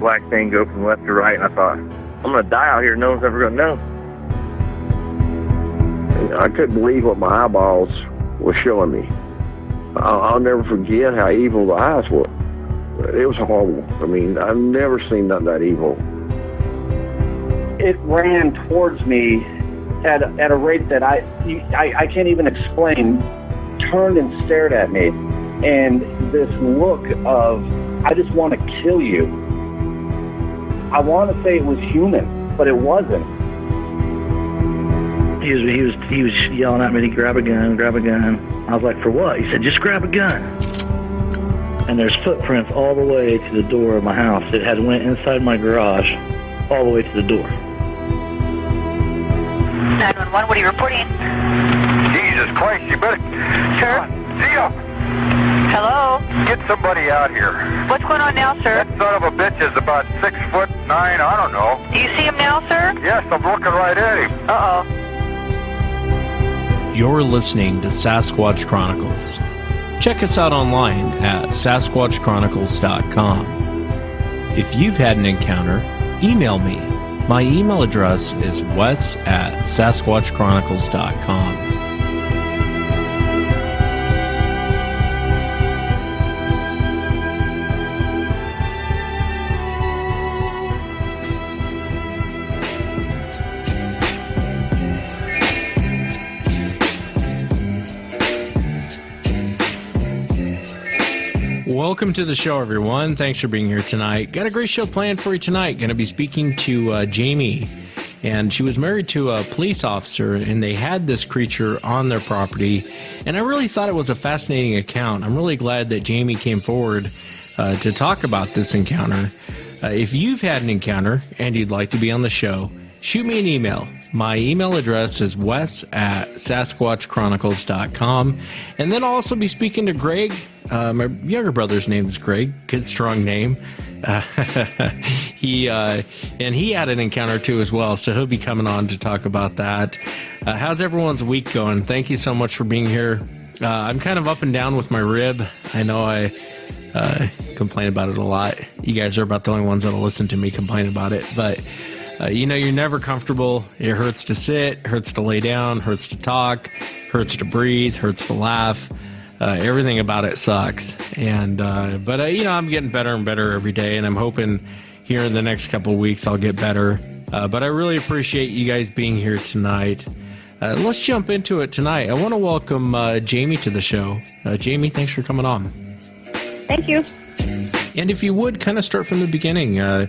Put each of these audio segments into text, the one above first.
black thing go from left to right, and I thought, I'm going to die out here. No one's ever going to know. I couldn't believe what my eyeballs were showing me. I'll never forget how evil the eyes were. It was horrible. I mean, I've never seen nothing that evil. It ran towards me at a rate that I can't even explain. Turned and stared at me, and this look of, I just want to kill you. I want to say it was human, but it wasn't. He was yelling at me to grab a gun, grab a gun. I was like, for what? He said, just grab a gun. And there's footprints all the way to the door of my house. It had went inside my garage, all the way to the door. 911, what are you reporting? Jesus Christ, you better... Sir? Zia! Hello? Get somebody out here. What's going on now, sir? That son of a bitch is about 6'9", I don't know. Do you see him now, sir? Yes, I'm looking right at him. Uh-oh. You're listening to Sasquatch Chronicles. Check us out online at SasquatchChronicles.com. If you've had an encounter, email me. My email address is wes@SasquatchChronicles.com. Welcome to the show, everyone. Thanks for being here tonight. Got a great show planned for you tonight. Going to be speaking to Jamie, and she was married to a police officer, and they had this creature on their property, and I really thought it was a fascinating account. I'm really glad that Jamie came forward to talk about this encounter. If you've had an encounter and you'd like to be on the show, shoot me an email. My email address is wes@SasquatchChronicles.com. And then I'll also be speaking to Greg. My younger brother's name is Greg. Good, strong name. He had an encounter too as well, so he'll be coming on to talk about that. How's everyone's week going? Thank you so much for being here. I'm kind of up and down with my rib. I know I complain about it a lot. You guys are about the only ones that'll listen to me complain about it, but you're never comfortable. It hurts to sit, hurts to lay down, hurts to talk, hurts to breathe, hurts to laugh. Everything about it sucks. But I'm getting better and better every day, and I'm hoping here in the next couple of weeks I'll get better. But I really appreciate you guys being here tonight. Let's jump into it tonight. I want to welcome Jamie to the show. Jamie, thanks for coming on. Thank you. And if you would, kind of start from the beginning. I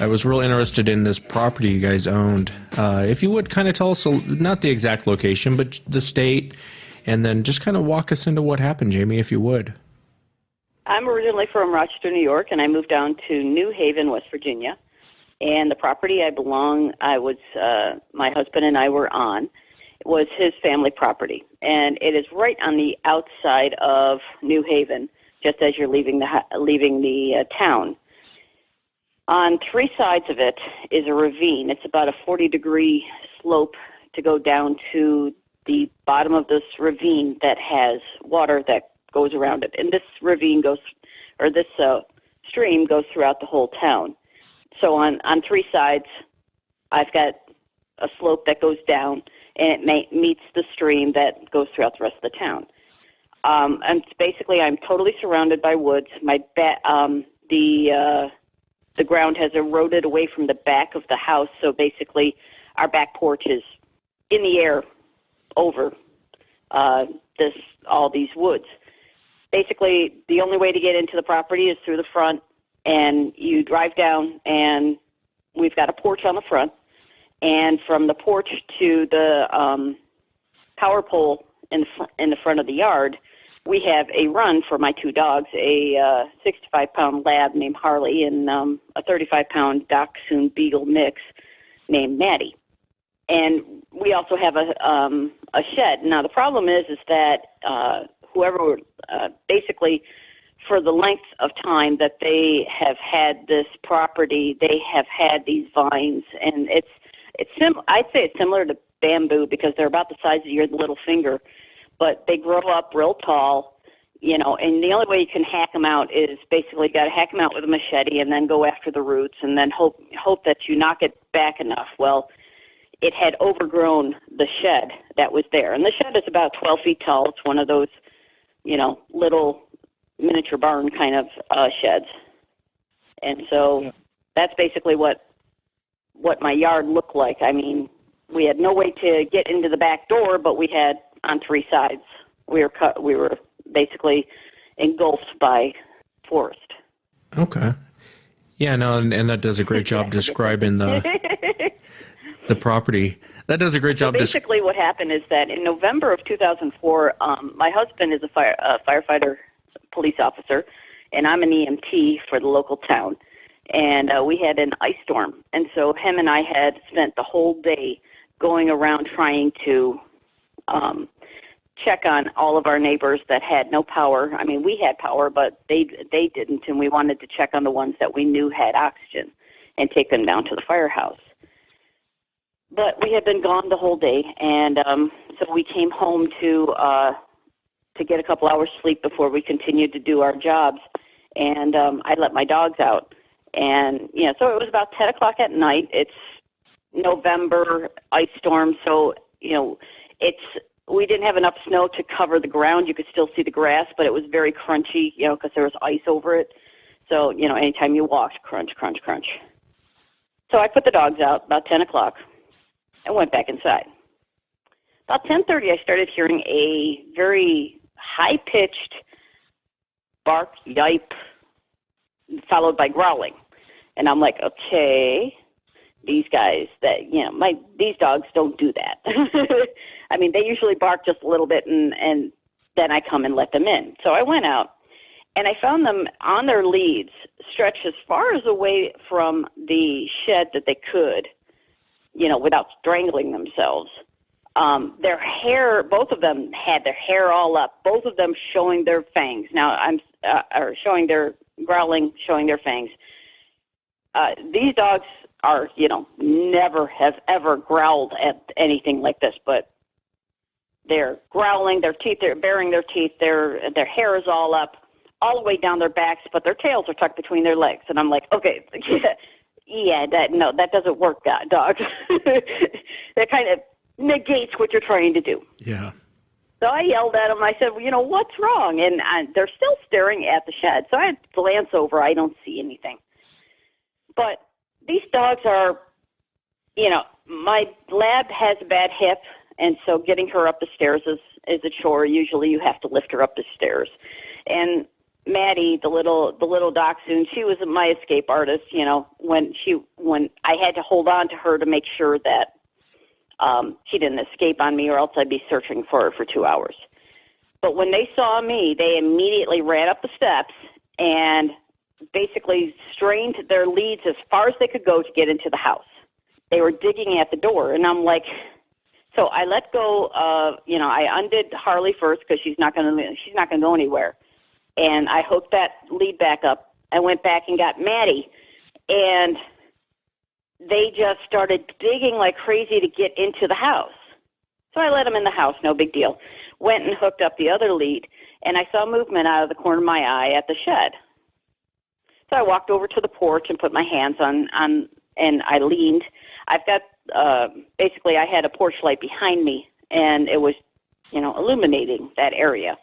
was real interested in this property you guys owned. If you would kind of tell us, not the exact location, but the state, and then just kind of walk us into what happened, Jamie, if you would. I'm originally from Rochester, New York, and I moved down to New Haven, West Virginia. And the property my husband and I were on, was his family property. And it is right on the outside of New Haven, just as you're leaving the town. On three sides of it is a ravine. It's about a 40-degree slope to go down to the bottom of this ravine that has water that goes around it. And this stream goes throughout the whole town. So on three sides, I've got a slope that goes down, and it meets the stream that goes throughout the rest of the town. And basically, I'm totally surrounded by woods. The ground has eroded away from the back of the house, so basically, our back porch is in the air over all these woods. Basically, the only way to get into the property is through the front, and you drive down, and we've got a porch on the front, and from the porch to the power pole in the front of the yard, we have a run for my two dogs, a 65-pound lab named Harley and a 35-pound Dachshund Beagle mix named Maddie. And we also have a shed. Now, the problem is that whoever, basically, for the length of time that they have had this property, they have had these vines, and I'd say it's similar to bamboo because they're about the size of your little finger, but they grow up real tall. you know, and the only way you can hack them out is basically you got to hack them out with a machete and then go after the roots and then hope that you knock it back enough. Well, it had overgrown the shed that was there. And the shed is about 12 feet tall. It's one of those, you know, little miniature barn kind of sheds. And so that's basically what my yard looked like. I mean, we had no way to get into the back door, but we had on three sides. We were basically engulfed by forest. Okay. Yeah, no, and that does a great job describing the property. That does a great job. Basically, what happened is that in November of 2004, my husband is a firefighter, police officer, and I'm an EMT for the local town. And we had an ice storm. And so him and I had spent the whole day going around trying to check on all of our neighbors that had no power. I mean, we had power, but they didn't, and we wanted to check on the ones that we knew had oxygen and take them down to the firehouse. But we had been gone the whole day, and so we came home to get a couple hours sleep before we continued to do our jobs, and I let my dogs out. And, you know, so it was about 10 o'clock at night. It's November, ice storm, so, you know, we didn't have enough snow to cover the ground. You could still see the grass, but it was very crunchy, you know, because there was ice over it. So, you know, anytime you walked, crunch, crunch, crunch. So I put the dogs out about 10 o'clock and went back inside. About 10:30, I started hearing a very high-pitched bark, yipe, followed by growling. And I'm like, okay, these guys that, you know, these dogs don't do that. I mean, they usually bark just a little bit and then I come and let them in. So I went out and I found them on their leads, stretched as far as away from the shed that they could, you know, without strangling themselves. Their hair, both of them had their hair all up, both of them showing their fangs. Now or showing their growling, showing their fangs. These dogs are, you know, never have ever growled at anything like this, but they're growling, their teeth, they're baring their teeth, their hair is all up, all the way down their backs, but their tails are tucked between their legs. And I'm like, okay, that doesn't work, dog. That kind of negates what you're trying to do. Yeah. So I yelled at them. I said, well, you know, what's wrong? And they're still staring at the shed. So I glance over. I don't see anything. But these dogs are, you know, my lab has a bad hip, and so getting her up the stairs is a chore. Usually you have to lift her up the stairs. And Maddie, the little dachshund, she was my escape artist, you know, when I had to hold on to her to make sure that she didn't escape on me, or else I'd be searching for her for 2 hours. But when they saw me, they immediately ran up the steps and basically strained their leads as far as they could go to get into the house. They were digging at the door, and I'm like, so I let go of, you know, I undid Harley first because she's not going to go anywhere, and I hooked that lead back up. I went back and got Maddie, and they just started digging like crazy to get into the house. So I let them in the house, no big deal. Went and hooked up the other lead, and I saw movement out of the corner of my eye at the shed. So I walked over to the porch and put my hands on and I leaned. I've got, basically I had a porch light behind me, and it was, you know, illuminating that area.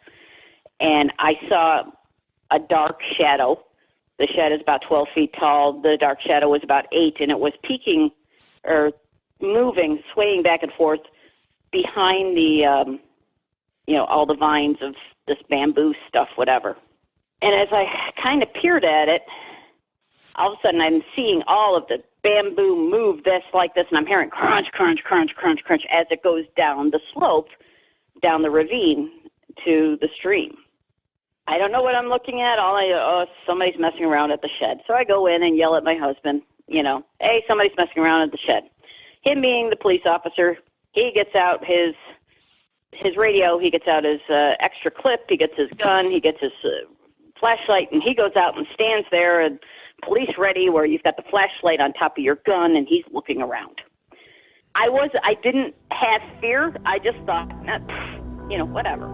And I saw a dark shadow. The shed is about 12 feet tall. The dark shadow was about 8, and it was peeking or moving, swaying back and forth behind the, you know, all the vines of this bamboo stuff, whatever. And as I kind of peered at it, all of a sudden I'm seeing all of the bamboo move like this, and I'm hearing crunch, crunch, crunch, crunch, crunch as it goes down the slope, down the ravine to the stream. I don't know what I'm looking at. Somebody's messing around at the shed. So I go in and yell at my husband, you know, hey, somebody's messing around at the shed. Him being the police officer, he gets out his radio, he gets out his extra clip, he gets his gun, he gets his flashlight, and he goes out and stands there, and police ready, where you've got the flashlight on top of your gun, and he's looking around. I didn't have fear. I just thought, you know, whatever.